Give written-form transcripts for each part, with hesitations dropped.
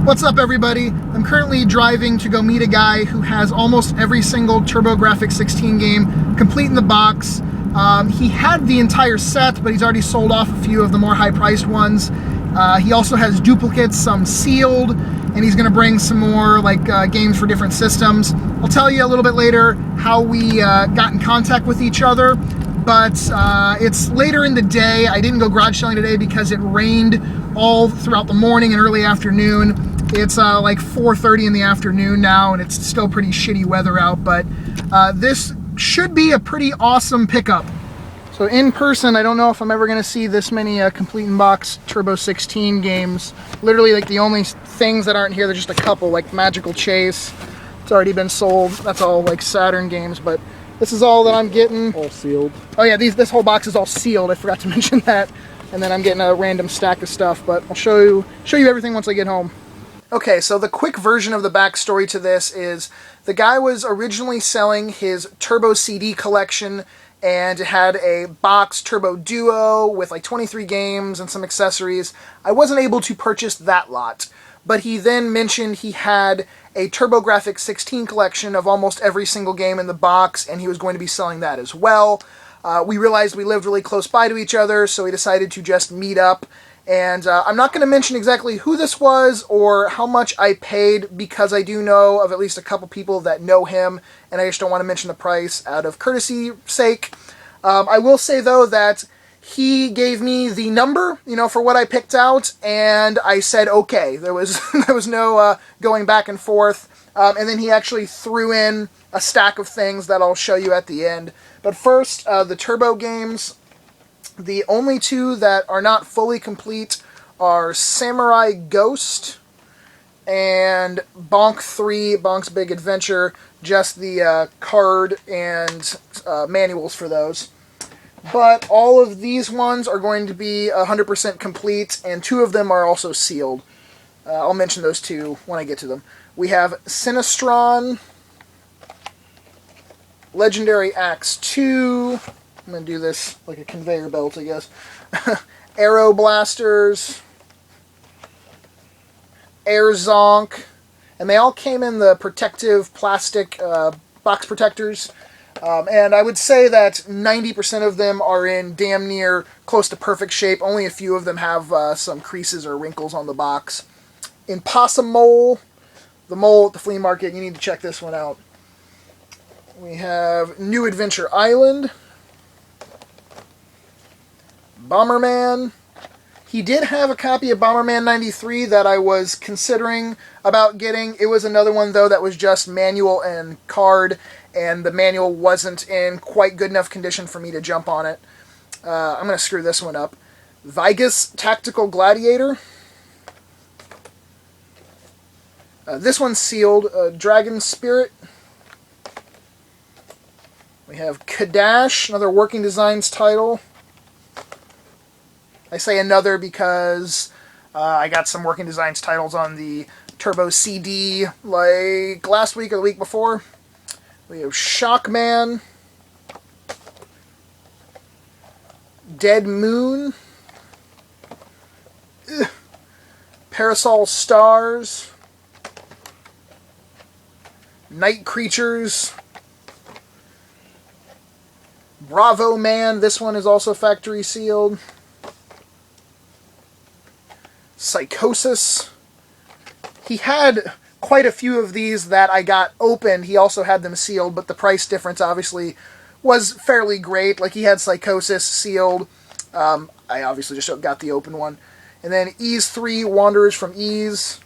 What's up, everybody? I'm currently driving to go meet a guy who has almost every single TurboGrafx-16 game complete in the box. He had the entire set, but he's already sold off a few of the more high-priced ones. He also has duplicates, some sealed, and he's going to bring some more games for different systems. I'll tell you a little bit later how we got in contact with each other, but it's later in the day. I didn't go garage selling today because it rained all throughout the morning and early afternoon. It's like 4:30 in the afternoon now, and it's still pretty shitty weather out, but this should be a pretty awesome pickup. So in person, I don't know if I'm ever going to see this many complete in box Turbo 16 games. Literally, like, the only things that aren't here, there's just a couple, like Magical Chase. It's already been sold. That's all like Saturn games, but this is all that I'm getting. All sealed. Oh yeah, this whole box is all sealed. I forgot to mention that. And then I'm getting a random stack of stuff, but I'll show you everything once I get home. Okay, so the quick version of the backstory to this is the guy was originally selling his Turbo CD collection and had a box Turbo Duo with like 23 games and some accessories. I wasn't able to purchase that lot, but he then mentioned he had a TurboGrafx-16 collection of almost every single game in the box, and he was going to be selling that as well. We realized we lived really close by to each other, so we decided to just meet up. And I'm not going to mention exactly who this was or how much I paid, because I do know of at least a couple people that know him, and I just don't want to mention the price out of courtesy sake. I will say, though, that he gave me the number, for what I picked out, and I said okay. There was no going back and forth. And then he actually threw in a stack of things that I'll show you at the end. But first, the Turbo games. The only two that are not fully complete are Samurai Ghost and Bonk 3, Bonk's Big Adventure, just the card and manuals for those. But all of these ones are going to be 100% complete, and two of them are also sealed. I'll mention those two when I get to them. We have Sinistron, Legendary Axe 2, I'm going to do this like a conveyor belt, I guess. Aero Blasters, Air Zonk, and they all came in the protective plastic box protectors. And I would say that 90% of them are in damn near close to perfect shape. Only a few of them have some creases or wrinkles on the box. In Possum Mole, the mole at the flea market, you need to check this one out. We have New Adventure Island, Bomberman. He did have a copy of Bomberman 93 that I was considering about getting. It was another one, though, that was just manual and card, and the manual wasn't in quite good enough condition for me to jump on it. I'm going to screw this one up. Vigus Tactical Gladiator. This one's sealed. Dragon Spirit. We have Kadash, another Working Designs title. I say another because I got some Working Designs titles on the Turbo CD like last week or the week before. We have Shockman, Dead Moon, Parasol Stars, Night Creatures, Bravo Man, this one is also factory sealed. Psychosis. He had quite a few of these that I got opened. He also had them sealed, but the price difference obviously was fairly great. Like, he had Psychosis sealed. I obviously just got the open one. And then Ys 3, Wanderers from Ys.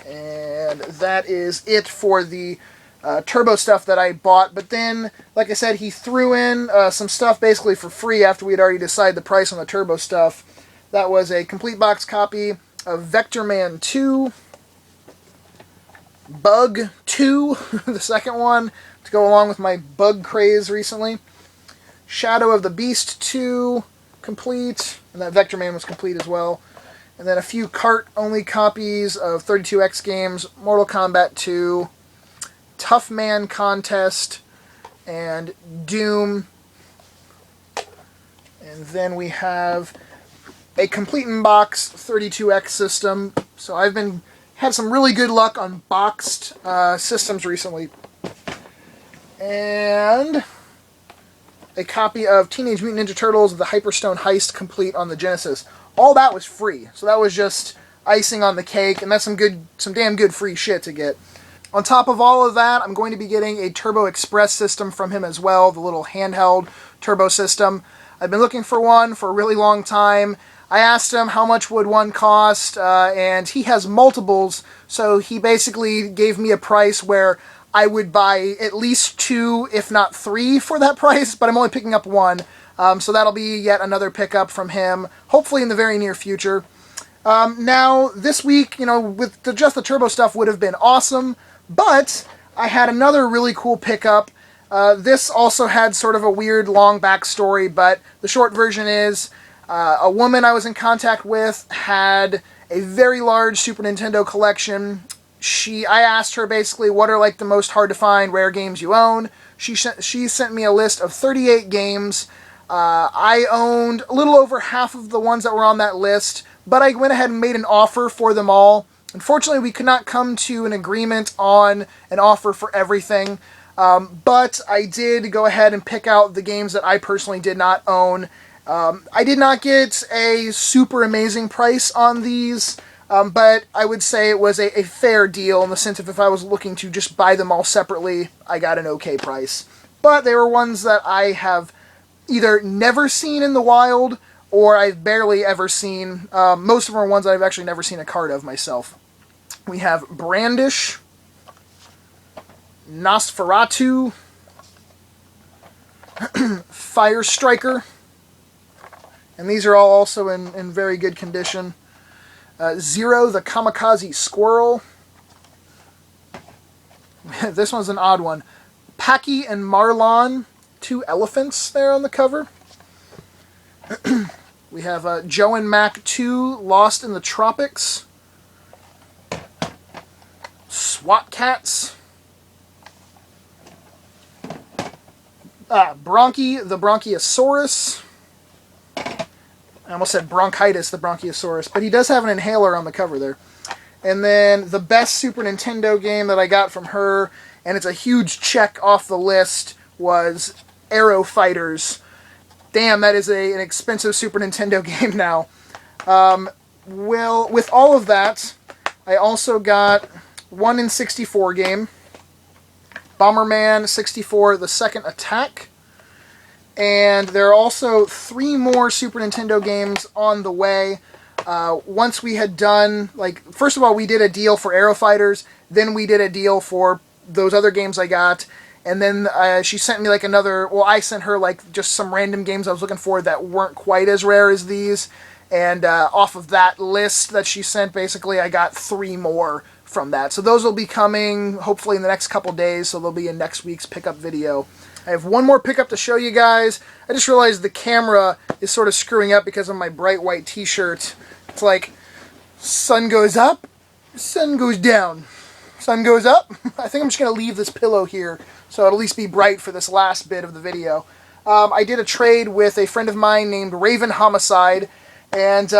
And that is it for the Turbo stuff that I bought. But then, like I said, he threw in some stuff basically for free after we had already decided the price on the Turbo stuff. That was a complete box copy of Vector Man 2, Bug 2, the second one, to go along with my bug craze recently. Shadow of the Beast 2, complete, and that Vector Man was complete as well. And then a few cart-only copies of 32X games, Mortal Kombat 2, Tough Man Contest, and Doom. And then we have a complete in box 32X system. So I've been had some really good luck on boxed systems recently. And a copy of Teenage Mutant Ninja Turtles: The Hyperstone Heist complete on the Genesis. All that was free, so that was just icing on the cake, and that's some damn good free shit to get. On top of all of that, I'm going to be getting a Turbo Express system from him as well, the little handheld turbo system. I've been looking for one for a really long time. I asked him how much would one cost, and he has multiples, so he basically gave me a price where I would buy at least 2, if not 3, for that price, but I'm only picking up 1. So that'll be yet another pickup from him, hopefully in the very near future. Now, this week, with just the turbo stuff would have been awesome, but I had another really cool pickup. This also had sort of a weird long backstory, but the short version is a woman I was in contact with had a very large Super Nintendo collection. I asked her basically what are like the most hard to find rare games you own. She sent me a list of 38 games. I owned a little over half of the ones that were on that list, but I went ahead and made an offer for them all. Unfortunately, we could not come to an agreement on an offer for everything, but I did go ahead and pick out the games that I personally did not own. I did not get a super amazing price on these, but I would say it was a fair deal in the sense of if I was looking to just buy them all separately, I got an okay price. But they were ones that I have either never seen in the wild or I've barely ever seen. Most of them are ones that I've actually never seen a card of myself. We have Brandish, Nosferatu, Fire Striker, and these are all also in very good condition. Zero, the Kamikaze Squirrel. This one's an odd one. Packy and Marlon, 2 elephants there on the cover. We have Joe and Mac 2, Lost in the Tropics. SWAT Cats. Bronchi, the Bronchiosaurus. I almost said Bronchitis, the Bronchiosaurus, but he does have an inhaler on the cover there. And then the best Super Nintendo game that I got from her, and it's a huge check off the list, was Aero Fighters. Damn, that is an expensive Super Nintendo game now. Well, with all of that, I also got 1 in 64 game, Bomberman 64, The Second Attack, and there are also 3 more Super Nintendo games on the way. Once we had done, first of all, we did a deal for Aero Fighters, then we did a deal for those other games I got, and then she sent me I sent her just some random games I was looking for that weren't quite as rare as these, and off of that list that she sent, basically, I got 3 more from that. So those will be coming, hopefully, in the next couple days, so they'll be in next week's pickup video. I have one more pickup to show you guys. I just realized the camera is sort of screwing up because of my bright white t-shirt. It's like, sun goes up, sun goes down. Sun goes up. I think I'm just going to leave this pillow here so it'll at least be bright for this last bit of the video. I did a trade with a friend of mine named Raven Homicide, and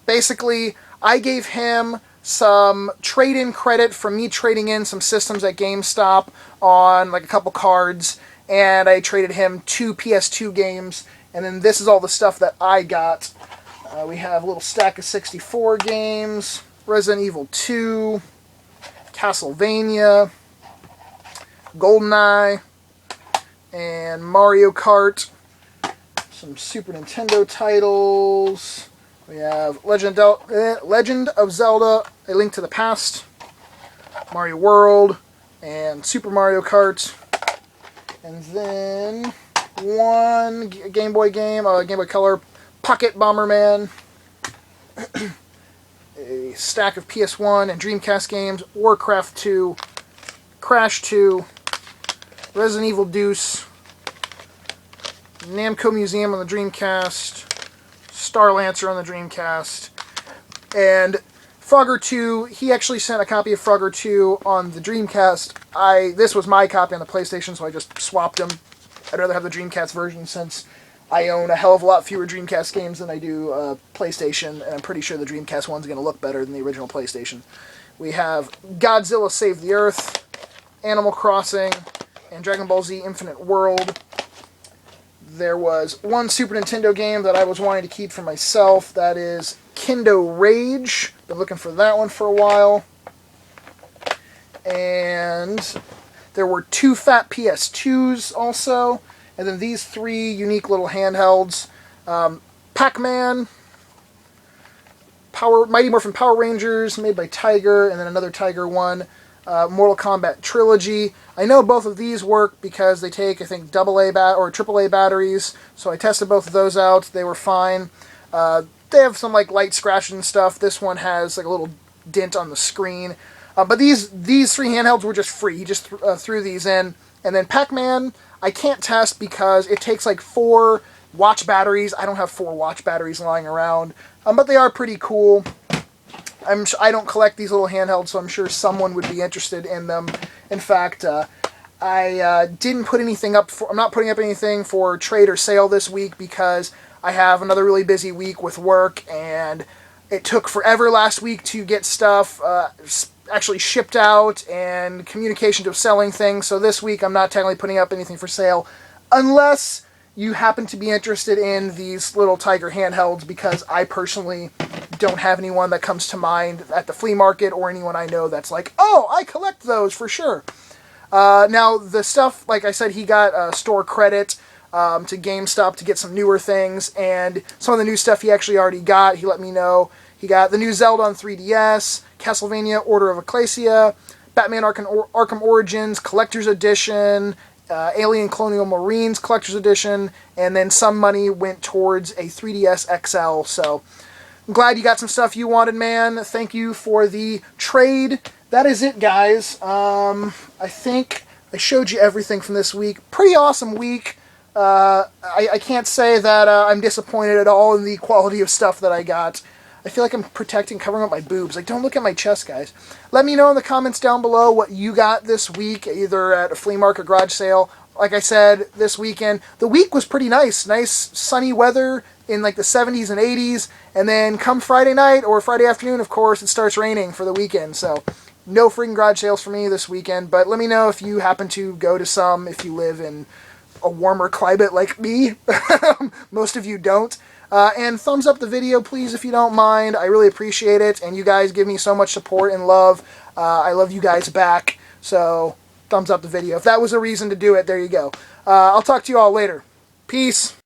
basically I gave him some trade-in credit from me trading in some systems at GameStop on a couple cards, and I traded him 2 PS2 games, and then this is all the stuff that I got. We have a little stack of 64 games, Resident Evil 2, Castlevania, GoldenEye, and Mario Kart. Some Super Nintendo titles. We have Legend of Zelda, A Link to the Past, Mario World, and Super Mario Kart. And then one Game Boy game, Game Boy Color, Pocket Bomberman. A stack of PS1 and Dreamcast games, Warcraft 2, Crash 2, Resident Evil Deuce, Namco Museum on the Dreamcast, Star Lancer on the Dreamcast, and Frogger 2. He actually sent a copy of Frogger 2 on the Dreamcast. This was my copy on the PlayStation, so I just swapped them. I'd rather have the Dreamcast version since I own a hell of a lot fewer Dreamcast games than I do PlayStation, and I'm pretty sure the Dreamcast one's going to look better than the original PlayStation. We have Godzilla Save the Earth, Animal Crossing, and Dragon Ball Z Infinite World. There was one Super Nintendo game that I was wanting to keep for myself. That is Kendo Rage. Been looking for that one for a while. And there were 2 fat PS2s also. And then these 3 unique little handhelds. Pac-Man, Mighty Morphin Power Rangers, made by Tiger, and then another Tiger one. Mortal Kombat Trilogy. I know both of these work because they take, I think, AA or AAA batteries. So I tested both of those out. They were fine. They have some like light scratching and stuff. This one has like a little dent on the screen. But these 3 handhelds were just free. He just threw these in. And then Pac-Man, I can't test because it takes like 4 watch batteries. I don't have 4 watch batteries lying around. But they are pretty cool. I don't collect these little handhelds, so I'm sure someone would be interested in them. In fact, I didn't put anything up I'm not putting up anything for trade or sale this week because I have another really busy week with work, and it took forever last week to get stuff actually shipped out and communication to selling things. So this week I'm not technically putting up anything for sale unless you happen to be interested in these little Tiger handhelds, because I personally don't have anyone that comes to mind at the flea market or anyone I know that's like, oh, I collect those for sure. Now, the stuff, like I said, he got store credit to GameStop to get some newer things, and some of the new stuff he actually already got, he let me know. He got the new Zelda on 3DS, Castlevania Order of Ecclesia, Batman Arkham Origins Collector's Edition, Alien Colonial Marines Collector's Edition, and then some money went towards a 3DS XL. So I'm glad you got some stuff you wanted, man. Thank you for the trade. That is it, guys. I think I showed you everything from this week. Pretty awesome week. I can't say that I'm disappointed at all in the quality of stuff that I got. I feel like I'm covering up my boobs. Like, don't look at my chest, guys. Let me know in the comments down below what you got this week, either at a flea market, garage sale. Like I said, this weekend, the week was pretty nice. Nice sunny weather in like the 70s and 80s. And then come Friday night or Friday afternoon, of course, it starts raining for the weekend. So no freaking garage sales for me this weekend. But let me know if you happen to go to some, if you live in a warmer climate like me. Most of you don't. And thumbs up the video, please, if you don't mind. I really appreciate it, and you guys give me so much support and love. I love you guys back, so thumbs up the video. If that was a reason to do it, there you go. I'll talk to you all later. Peace.